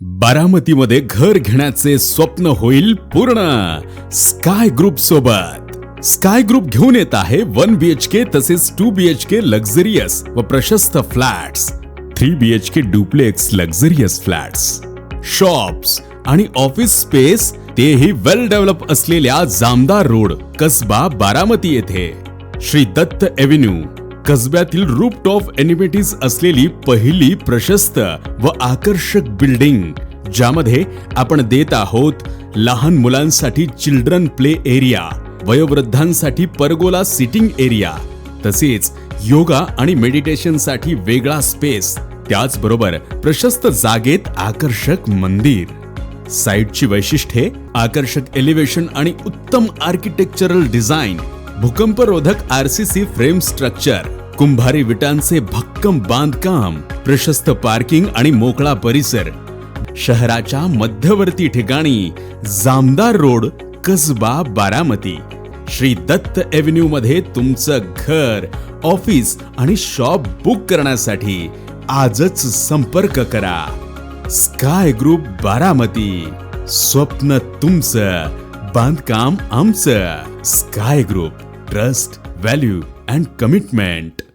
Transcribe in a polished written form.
बारामतीमध्ये घर घेण्याचे स्वप्न होईल पूर्ण स्काय ग्रुप सोबत. स्काय ग्रुप घेऊन येत आहे 1 BHK तसेच 2 BHK लक्झरियस व प्रशस्त flats, 3 BHK duplex luxurious flats, shops आणि ऑफिस स्पेस, तेही वेल डेव्हलप असलेल्या जामदार रोड, कसबा बारामती येथे. श्री दत्त एव्हेन्यू, कसब्यातील रूफटॉप एनिमेटीज असलेली पहिली प्रशस्त व आकर्षक बिल्डिंग, ज्यामध्ये आपण देत आहोत लहान मुलांसाठी चिल्ड्रन प्ले एरिया, वयोवृद्धांसाठी परगोला सिटिंग एरिया, तसेच योगा आणि मेडिटेशनसाठी वेगळा स्पेस, त्याचबरोबर प्रशस्त जागेत आकर्षक मंदिर. साइटची वैशिष्ट्ये: आकर्षक एलिव्हेशन आणि उत्तम आर्किटेक्चरल डिझाइन, भूकंपरोधक RCC फ्रेम स्ट्रक्चर, कुंभारी विटांचे भक्कम बांधकाम, प्रशस्त पार्किंग आणि मोकळा परिसर. शहराच्या मध्यवर्ती ठिकाणी जामदार रोड, कसबा बारामती. श्री दत्त एव्हेन्यू मध्ये तुमचं घर, ऑफिस आणि शॉप बुक करण्यासाठी आजच संपर्क करा. Sky group Baramati. स्वप्न तुमचं, बांधकाम आमचं. Sky group, trust, value and commitment.